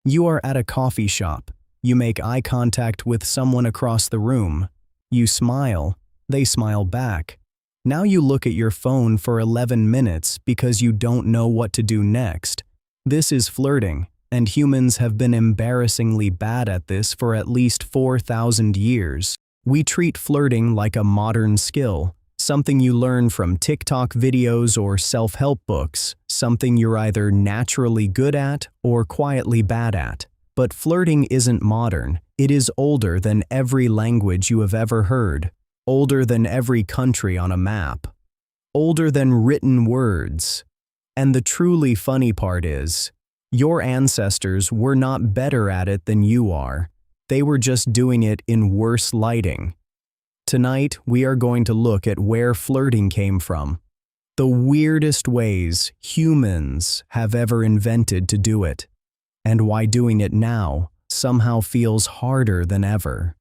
You are at a coffee shop. You make eye contact with someone across the room. You smile. They smile back. Now you look at your phone for 11 minutes because you don't know what to do next. This is flirting, and humans have been embarrassingly bad at this for at least 4,000 years. We treat flirting like a modern skill, something you learn from TikTok videos or self-help books, something you're either naturally good at or quietly bad at. But flirting isn't modern. It is older than every language you have ever heard, older than every country on a map, older than written words. And the truly funny part is, your ancestors were not better at it than you are. They were just doing it in worse lighting. Tonight, we are going to look at where flirting came from, the weirdest ways humans have ever invented to do it, and why doing it now somehow feels harder than ever.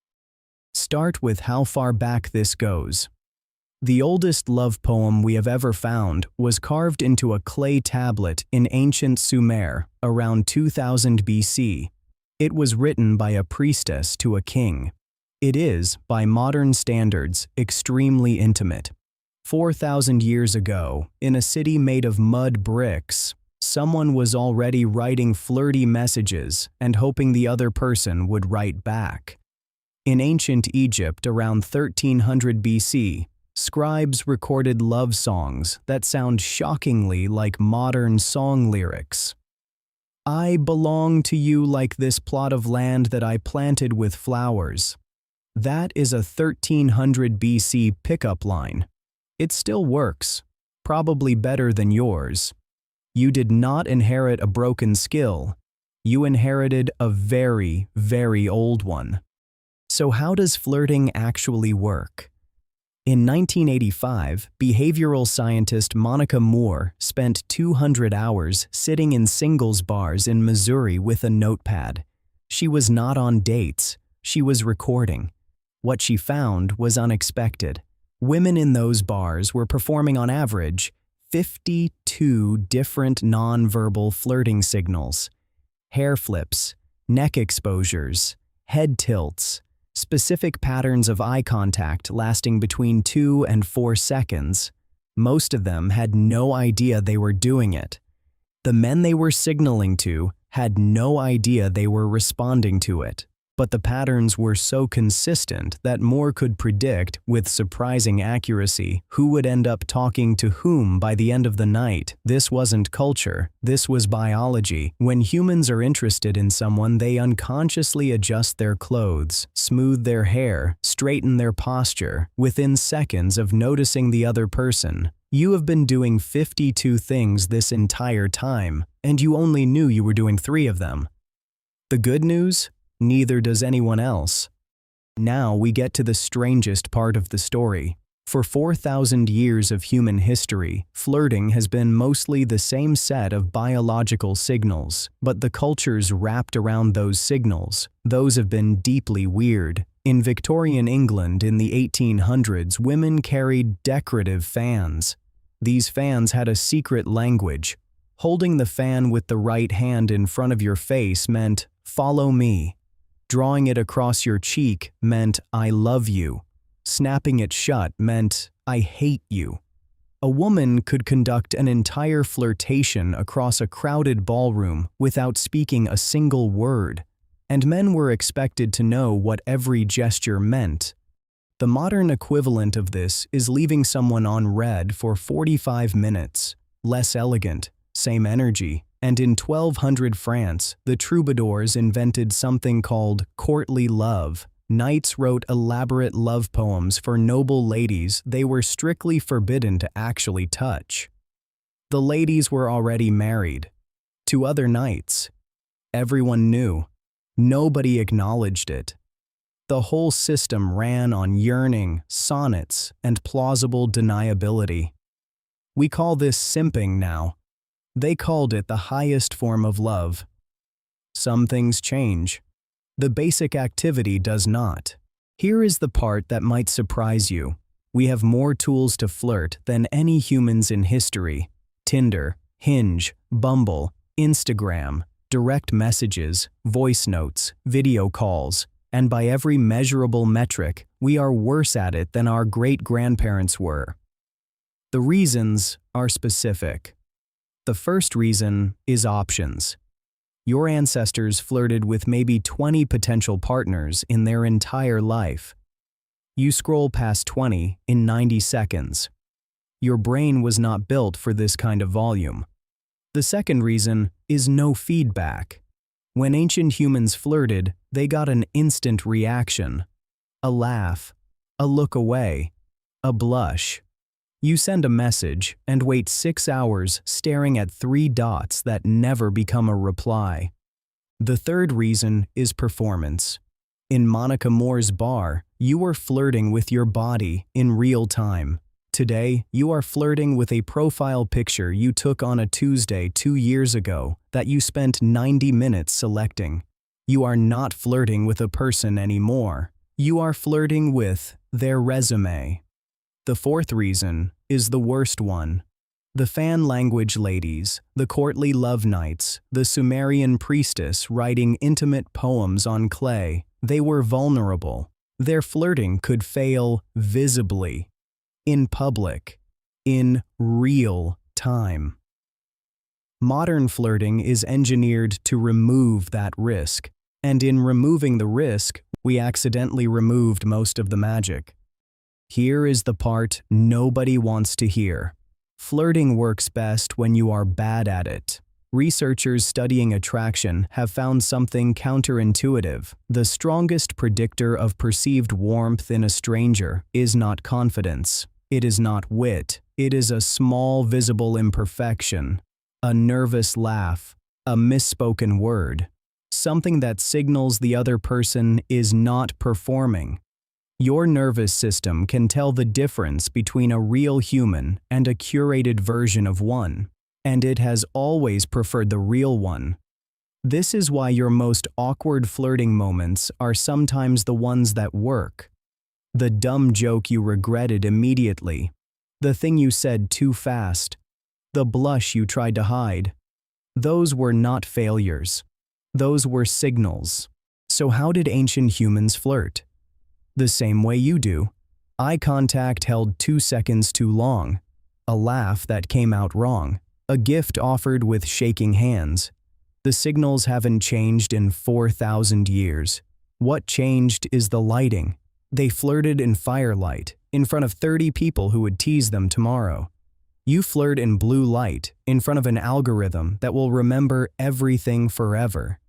Start with how far back this goes. The oldest love poem we have ever found was carved into a clay tablet in ancient Sumer around 2000 BC. It was written by a priestess to a king. It is, by modern standards, extremely intimate. 4,000 years ago, in a city made of mud bricks, someone was already writing flirty messages and hoping the other person would write back. In ancient Egypt around 1300 BC, scribes recorded love songs that sound shockingly like modern song lyrics. I belong to you like this plot of land that I planted with flowers. That is a 1300 BC pickup line. It still works, probably better than yours. You did not inherit a broken skill. You inherited a very, very old one. So how does flirting actually work? In 1985, behavioral scientist Monica Moore spent 200 hours sitting in singles bars in Missouri with a notepad. She was not on dates, she was recording. What she found was unexpected. Women in those bars were performing on average 52 different nonverbal flirting signals. Hair flips, neck exposures, head tilts, specific patterns of eye contact lasting between 2 and 4 seconds. Most of them had no idea they were doing it. The men they were signaling to had no idea they were responding to it. But the patterns were so consistent that Moore could predict, with surprising accuracy, who would end up talking to whom by the end of the night. This wasn't culture, this was biology. When humans are interested in someone, they unconsciously adjust their clothes, smooth their hair, straighten their posture, within seconds of noticing the other person. You have been doing 52 things this entire time, and you only knew you were doing 3 of them. The good news? Neither does anyone else. Now we get to the strangest part of the story. For 4,000 years of human history, flirting has been mostly the same set of biological signals, but the cultures wrapped around those signals, those have been deeply weird. In Victorian England in the 1800s, women carried decorative fans. These fans had a secret language. Holding the fan with the right hand in front of your face meant, "Follow me." Drawing it across your cheek meant, "I love you." Snapping it shut meant, "I hate you." A woman could conduct an entire flirtation across a crowded ballroom without speaking a single word, and men were expected to know what every gesture meant. The modern equivalent of this is leaving someone on red for 45 minutes. Less elegant, same energy. And in 1200 France, the troubadours invented something called courtly love. Knights wrote elaborate love poems for noble ladies they were strictly forbidden to actually touch. The ladies were already married to other knights. Everyone knew. Nobody acknowledged it. The whole system ran on yearning, sonnets, and plausible deniability. We call this simping now. They called it the highest form of love. Some things change. The basic activity does not. Here is the part that might surprise you. We have more tools to flirt than any humans in history. Tinder, Hinge, Bumble, Instagram. direct messages, voice notes, video calls, and by every measurable metric, we are worse at it than our great-grandparents were. The reasons are specific. The first reason is options. Your ancestors flirted with maybe 20 potential partners in their entire life. You scroll past 20 in 90 seconds. Your brain was not built for this kind of volume. The second reason is no feedback. When ancient humans flirted, they got an instant reaction. A laugh, a look away, a blush. You send a message and wait 6 hours staring at 3 dots that never become a reply. The third reason is performance. In Monica Moore's bar, you were flirting with your body in real time. Today, you are flirting with a profile picture you took on a Tuesday 2 years ago that you spent 90 minutes selecting. You are not flirting with a person anymore. You are flirting with their resume. The fourth reason is the worst one. The fan language ladies, the courtly love knights, the Sumerian priestess writing intimate poems on clay, they were vulnerable. Their flirting could fail visibly, in public, in real time. Modern flirting is engineered to remove that risk, and in removing the risk, we accidentally removed most of the magic. Here is the part nobody wants to hear. Flirting works best when you are bad at it. Researchers studying attraction have found something counterintuitive. The strongest predictor of perceived warmth in a stranger is not confidence. It is not wit. It is a small visible imperfection, a nervous laugh, a misspoken word, something that signals the other person is not performing. Your nervous system can tell the difference between a real human and a curated version of one, and it has always preferred the real one. This is why your most awkward flirting moments are sometimes the ones that work. The dumb joke you regretted immediately, the thing you said too fast, the blush you tried to hide. Those were not failures. Those were signals. So how did ancient humans flirt? The same way you do. Eye contact held 2 seconds too long, a laugh that came out wrong, a gift offered with shaking hands. The signals haven't changed in 4,000 years. What changed is the lighting. They flirted in firelight, in front of 30 people who would tease them tomorrow. You flirt in blue light, in front of an algorithm that will remember everything forever.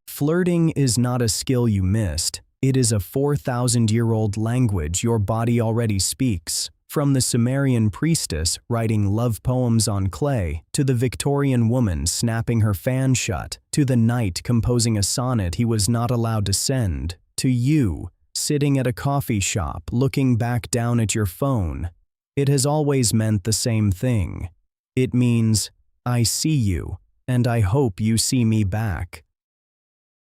Flirting is not a skill you missed. It is a 4,000-year-old language your body already speaks. From the Sumerian priestess writing love poems on clay, to the Victorian woman snapping her fan shut, to the knight composing a sonnet he was not allowed to send, to you, sitting at a coffee shop looking back down at your phone. It has always meant the same thing. It means, I see you, and I hope you see me back.